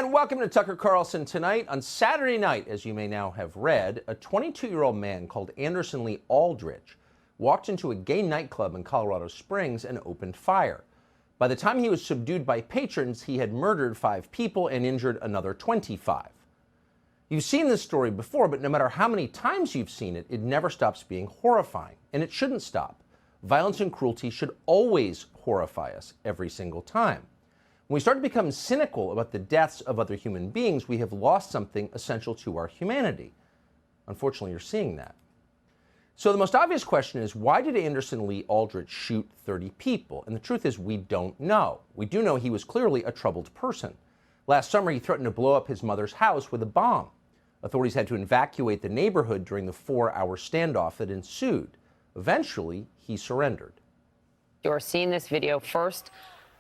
And welcome to Tucker Carlson Tonight. On Saturday night, as you may now have read, a 22-year-old man called Anderson Lee Aldrich walked into a gay nightclub in Colorado Springs and opened fire. By the time he was subdued by patrons, he had murdered 5 people and injured another 25. You've seen this story before, but no matter how many times you've seen it, it never stops being horrifying. And it shouldn't stop. Violence and cruelty should always horrify us every single time. When we start to become cynical about the deaths of other human beings, we have lost something essential to our humanity. Unfortunately, you're seeing that. So the most obvious question is, why did Anderson Lee Aldrich shoot 30 people? And the truth is, we don't know. We do know he was clearly a troubled person. Last summer, he threatened to blow up his mother's house with a bomb. Authorities had to evacuate the neighborhood during the 4-hour standoff that ensued. Eventually, he surrendered. You're seeing this video first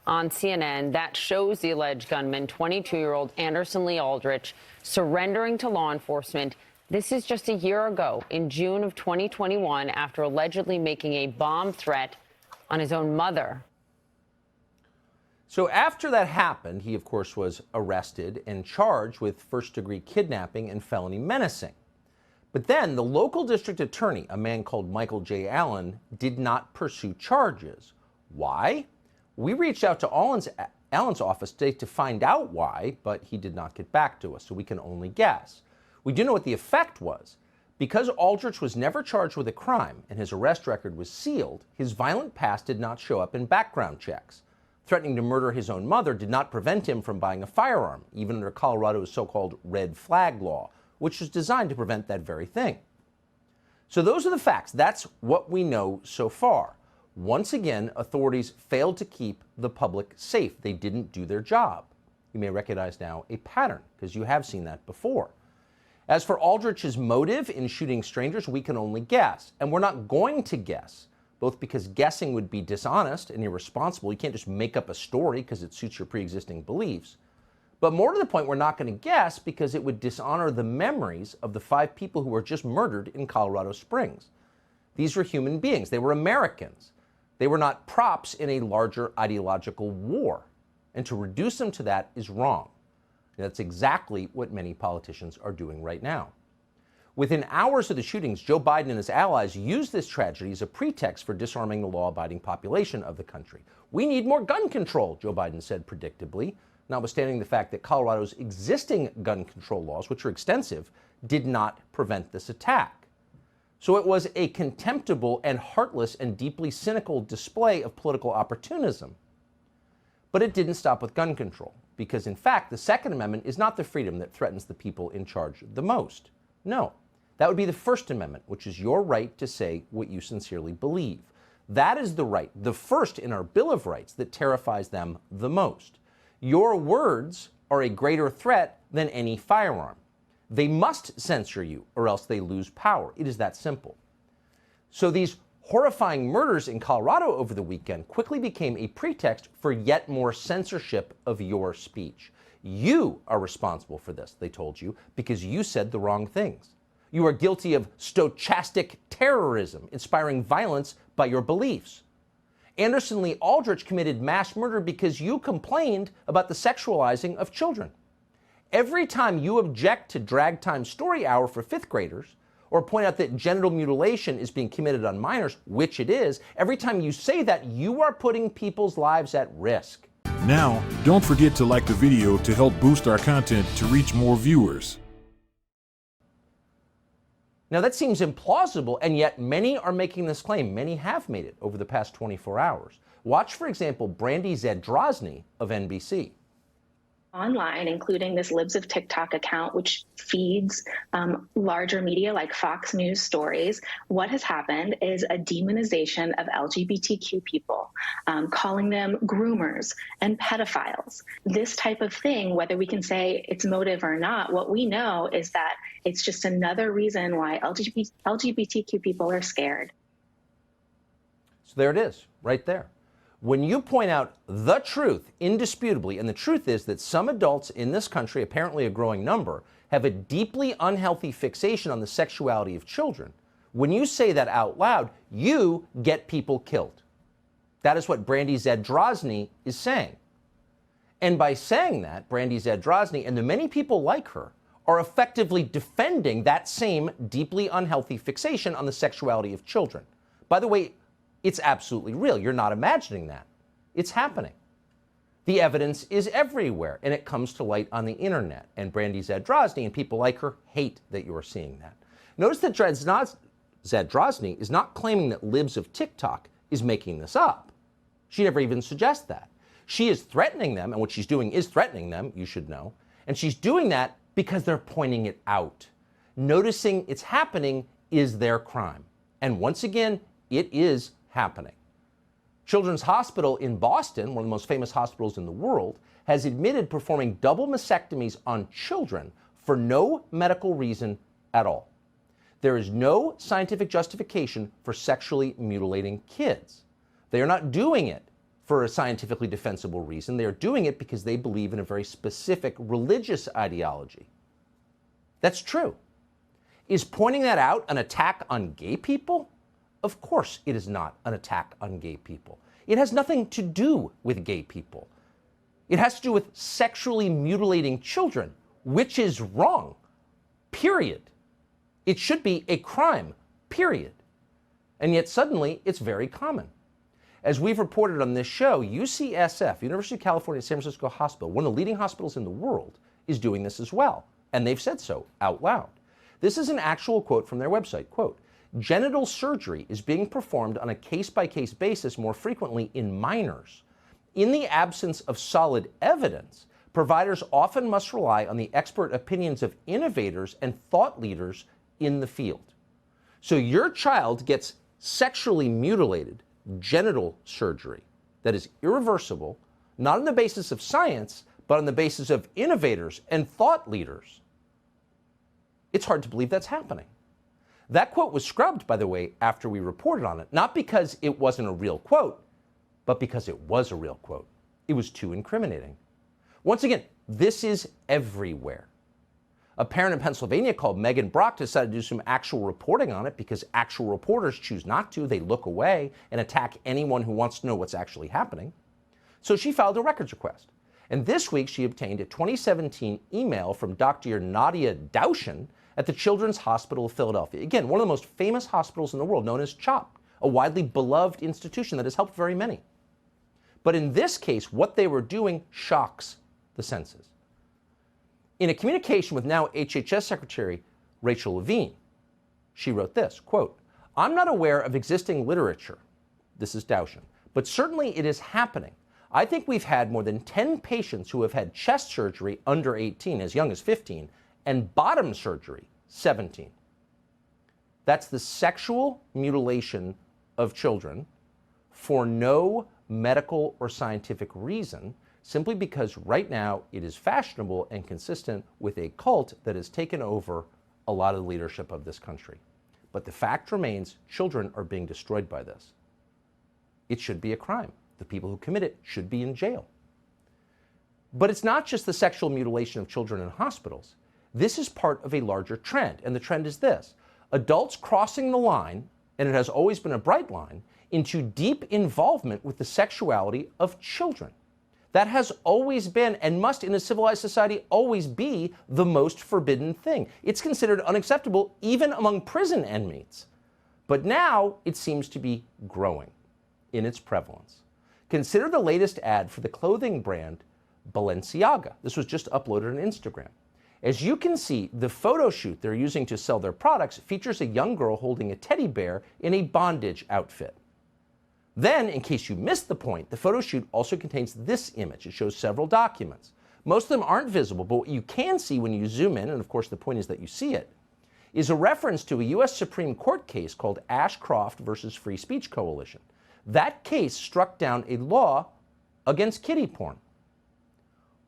on CNN that shows the alleged gunman, 22-year-old Anderson Lee Aldrich, surrendering to law enforcement. This is just a year ago, in June of 2021, after allegedly making a bomb threat on his own mother. So after that happened, he, of course, was arrested and charged with first-degree kidnapping and felony menacing. But then the local district attorney, a man called Michael J. Allen, did not pursue charges. Why? We reached out to Allen's office today to find out why, but he did not get back to us, so we can only guess. We do know what the effect was. Because Aldrich was never charged with a crime and his arrest record was sealed, his violent past did not show up in background checks. Threatening to murder his own mother did not prevent him from buying a firearm, even under Colorado's so-called red flag law, which was designed to prevent that very thing. So those are the facts. That's what we know so far. Once again, authorities failed to keep the public safe. They didn't do their job. You may recognize now a pattern, because you have seen that before. As for Aldrich's motive in shooting strangers, we can only guess. And we're not going to guess, both because guessing would be dishonest and irresponsible. You can't just make up a story because it suits your pre-existing beliefs. But more to the point, we're not going to guess because it would dishonor the memories of the 5 people who were just murdered in Colorado Springs. These were human beings. They were Americans. They were not props in a larger ideological war. And to reduce them to that is wrong. And that's exactly what many politicians are doing right now. Within hours of the shootings, Joe Biden and his allies used this tragedy as a pretext for disarming the law-abiding population of the country. We need more gun control, Joe Biden said predictably, notwithstanding the fact that Colorado's existing gun control laws, which are extensive, did not prevent this attack. So it was a contemptible and heartless and deeply cynical display of political opportunism. But it didn't stop with gun control, because in fact, the Second Amendment is not the freedom that threatens the people in charge the most. No, that would be the First Amendment, which is your right to say what you sincerely believe. That is the right, the first in our Bill of Rights, that terrifies them the most. Your words are a greater threat than any firearm. They must censor you, or else they lose power. It is that simple. So these horrifying murders in Colorado over the weekend quickly became a pretext for yet more censorship of your speech. You are responsible for this, they told you, because you said the wrong things. You are guilty of stochastic terrorism, inspiring violence by your beliefs. Anderson Lee Aldrich committed mass murder because you complained about the sexualizing of children. Every time you object to Drag Time Story Hour for 5th graders, or point out that genital mutilation is being committed on minors, which it is, every time you say that, you are putting people's lives at risk. Now, don't forget to like the video to help boost our content to reach more viewers. Now that seems implausible, and yet many are making this claim. Many have made it over the past 24 hours. Watch, for example, Brandy Zadrozny of NBC. Online, including this Libs of TikTok account, which feeds larger media like Fox News stories, what has happened is a demonization of LGBTQ people, calling them groomers and pedophiles. This type of thing, whether we can say it's motive or not, what we know is that it's just another reason why LGBTQ people are scared. So there it is, right there. When you point out the truth, indisputably, and the truth is that some adults in this country, apparently a growing number, have a deeply unhealthy fixation on the sexuality of children. When you say that out loud, you get people killed. That is what Brandy Zadrozny is saying. And by saying that, Brandy Zadrozny and the many people like her are effectively defending that same deeply unhealthy fixation on the sexuality of children. By the way, it's absolutely real. You're not imagining that. It's happening. The evidence is everywhere, and it comes to light on the internet. And Brandy Zadrozny and people like her hate that you're seeing that. Notice that Zadrozny is not claiming that libs of TikTok is making this up. She never even suggests that. She is threatening them, and what she's doing is threatening them, you should know. And she's doing that because they're pointing it out. Noticing it's happening is their crime. And once again, it is happening. Children's Hospital in Boston, one of the most famous hospitals in the world, has admitted performing double mastectomies on children for no medical reason at all. There is no scientific justification for sexually mutilating kids. They are not doing it for a scientifically defensible reason. They are doing it because they believe in a very specific religious ideology. That's true. Is pointing that out an attack on gay people? Of course it is not an attack on gay people. It has nothing to do with gay people. It has to do with sexually mutilating children, which is wrong, period. It should be a crime, period. And yet suddenly it's very common. As we've reported on this show, UCSF, University of California, San Francisco Hospital, one of the leading hospitals in the world, is doing this as well. And they've said so out loud. This is an actual quote from their website. Quote, "Genital surgery is being performed on a case-by-case basis more frequently in minors. In the absence of solid evidence, providers often must rely on the expert opinions of innovators and thought leaders in the field." So your child gets sexually mutilated, genital surgery that is irreversible, not on the basis of science, but on the basis of innovators and thought leaders. It's hard to believe that's happening. That quote was scrubbed, by the way, after we reported on it, not because it wasn't a real quote, but because it was a real quote. It was too incriminating. Once again, this is everywhere. A parent in Pennsylvania called Megan Brock decided to do some actual reporting on it because actual reporters choose not to. They look away and attack anyone who wants to know what's actually happening. So she filed a records request. And this week she obtained a 2017 email from Dr. Nadia Daushin at the Children's Hospital of Philadelphia. Again, one of the most famous hospitals in the world, known as CHOP, a widely beloved institution that has helped very many. But in this case, what they were doing shocks the senses. In a communication with now HHS Secretary Rachel Levine, she wrote this, quote, "I'm not aware of existing literature," this is Daushin, "but certainly it is happening. I think we've had more than 10 patients who have had chest surgery under 18, as young as 15, and bottom surgery, 17. That's the sexual mutilation of children for no medical or scientific reason, simply because right now it is fashionable and consistent with a cult that has taken over a lot of the leadership of this country. But the fact remains, children are being destroyed by this. It should be a crime. The people who commit it should be in jail. But it's not just the sexual mutilation of children in hospitals. This is part of a larger trend, and the trend is this: adults crossing the line, and it has always been a bright line, into deep involvement with the sexuality of children. That has always been, and must in a civilized society always be, the most forbidden thing. It's considered unacceptable even among prison inmates. But now it seems to be growing in its prevalence. Consider the latest ad for the clothing brand Balenciaga. This was just uploaded on Instagram. As you can see, the photo shoot they're using to sell their products features a young girl holding a teddy bear in a bondage outfit. Then, in case you missed the point, the photo shoot also contains this image. It shows several documents. Most of them aren't visible, but what you can see when you zoom in, and of course the point is that you see it, is a reference to a U.S. Supreme Court case called Ashcroft versus Free Speech Coalition. That case struck down a law against kiddie porn.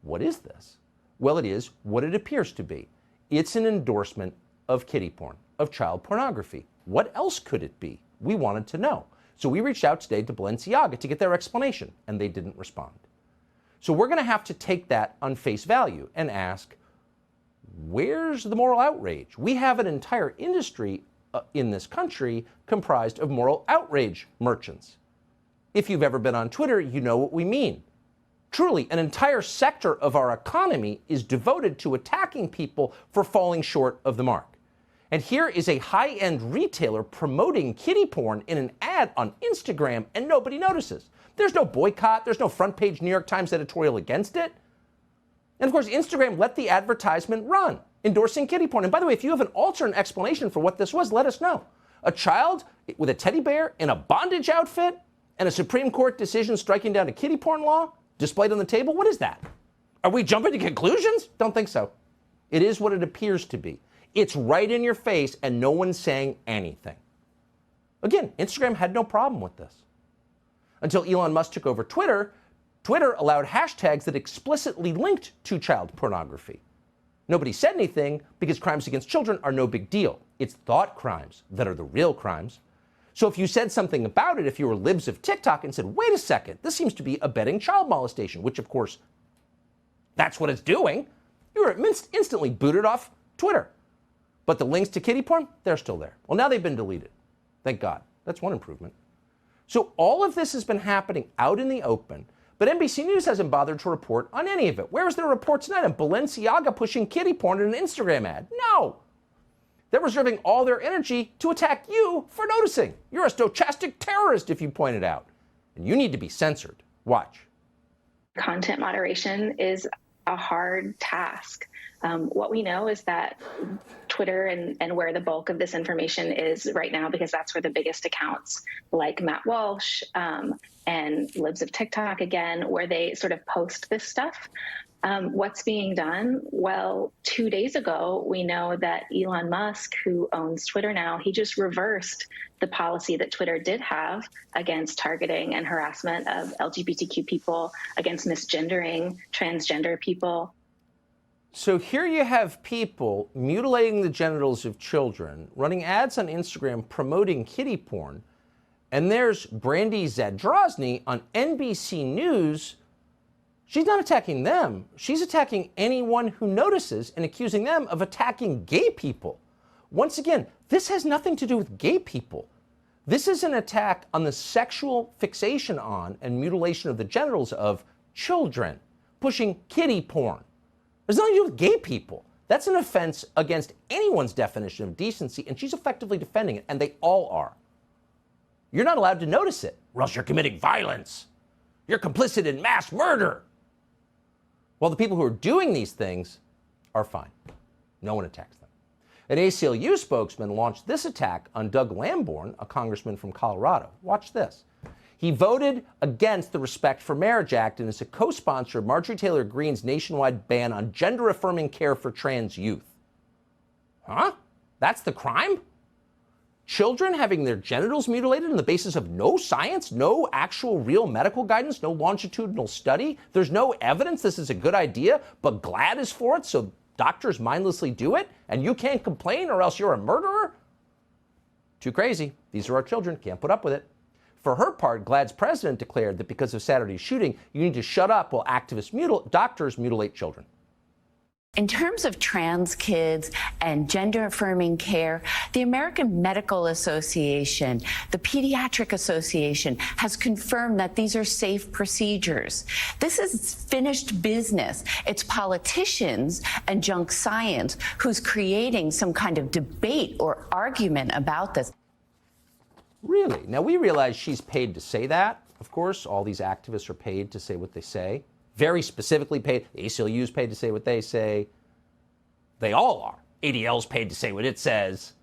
What is this? Well, it is what it appears to be. It's an endorsement of kiddie porn, of child pornography. What else could it be? We wanted to know. So we reached out today to Balenciaga to get their explanation, and they didn't respond. So we're going to have to take that on face value and ask, where's the moral outrage? We have an entire industry in this country comprised of moral outrage merchants. If you've ever been on Twitter, you know what we mean. Truly, an entire sector of our economy is devoted to attacking people for falling short of the mark. And here is a high-end retailer promoting kiddie porn in an ad on Instagram, and nobody notices. There's no boycott. There's no front-page New York Times editorial against it. And of course, Instagram let the advertisement run, endorsing kiddie porn. And by the way, if you have an alternate explanation for what this was, let us know. A child with a teddy bear in a bondage outfit and a Supreme Court decision striking down a kiddie porn law displayed on the table? What is that? Are we jumping to conclusions? Don't think so. It is what it appears to be. It's right in your face and no one's saying anything. Again, Instagram had no problem with this. Until Elon Musk took over Twitter, Twitter allowed hashtags that explicitly linked to child pornography. Nobody said anything because crimes against children are no big deal. It's thought crimes that are the real crimes. So if you said something about it, if you were libs of TikTok and said, wait a second, this seems to be abetting child molestation, which of course, that's what it's doing, you were instantly booted off Twitter. But the links to kiddie porn, they're still there. Well, now they've been deleted. Thank God. That's one improvement. So all of this has been happening out in the open, but NBC News hasn't bothered to report on any of it. Where is their report tonight on Balenciaga pushing kiddie porn in an Instagram ad? No. They're reserving all their energy to attack you for noticing. You're a stochastic terrorist if you point it out. And you need to be censored. Watch. Content moderation is a hard task. What we know is that Twitter and where the bulk of this information is right now, because that's where the biggest accounts like Matt Walsh and Libs of TikTok again, where they sort of post this stuff. What's being done? Well, 2 days ago, we know that Elon Musk, who owns Twitter now, he just reversed the policy that Twitter did have against targeting and harassment of LGBTQ people, against misgendering transgender people. So here you have people mutilating the genitals of children, running ads on Instagram promoting kiddie porn, and there's Brandy Zadrozny on NBC News. She's not attacking them. She's attacking anyone who notices and accusing them of attacking gay people. Once again, this has nothing to do with gay people. This is an attack on the sexual fixation on and mutilation of the genitals of children, pushing kiddie porn. There's nothing to do with gay people. That's an offense against anyone's definition of decency, and she's effectively defending it, and they all are. You're not allowed to notice it, or else you're committing violence. You're complicit in mass murder. Well, the people who are doing these things are fine. No one attacks them. An ACLU spokesman launched this attack on Doug Lamborn, a congressman from Colorado. Watch this. He voted against the Respect for Marriage Act and is a co-sponsor of Marjorie Taylor Greene's nationwide ban on gender-affirming care for trans youth. Huh? That's the crime? Children having their genitals mutilated on the basis of no science, no actual real medical guidance, no longitudinal study? There's no evidence this is a good idea, but GLAAD is for it, so doctors mindlessly do it, and you can't complain or else you're a murderer? Too crazy. These are our children. Can't put up with it. For her part, GLAAD's president declared that because of Saturday's shooting, you need to shut up while activist doctors mutilate children. In terms of trans kids and gender-affirming care, the American Medical Association, the Pediatric Association has confirmed that these are safe procedures. This is finished business. It's politicians and junk science who's creating some kind of debate or argument about this. Really? Now, we realize she's paid to say that. Of course, all these activists are paid to say what they say. Very specifically paid. The ACLU is paid to say what they say. They all are. ADL's paid to say what it says.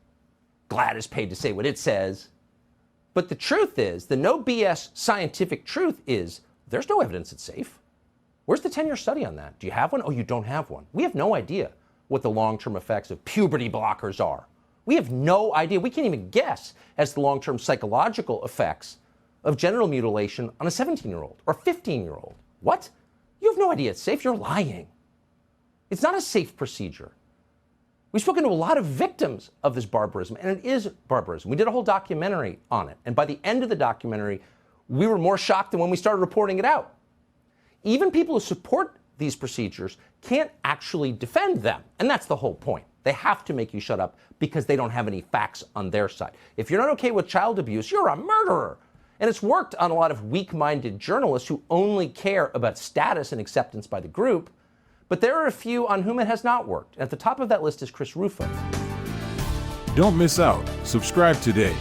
GLAAD is paid to say what it says. But the truth is, the no BS scientific truth is, there's no evidence it's safe. Where's the 10-year study on that? Do you have one? Oh, you don't have one. We have no idea what the long-term effects of puberty blockers are. We have no idea. We can't even guess as to the long-term psychological effects of genital mutilation on a 17-year-old or 15-year-old. What? You have no idea it's safe. You're lying. It's not a safe procedure. We've spoken to a lot of victims of this barbarism, and it is barbarism. We did a whole documentary on it, and by the end of the documentary, we were more shocked than when we started reporting it out. Even people who support these procedures can't actually defend them, and that's the whole point. They have to make you shut up because they don't have any facts on their side. If you're not okay with child abuse, you're a murderer. And it's worked on a lot of weak-minded journalists who only care about status and acceptance by the group. But there are a few on whom it has not worked. At the top of that list is Chris Rufo. Don't miss out. Subscribe today.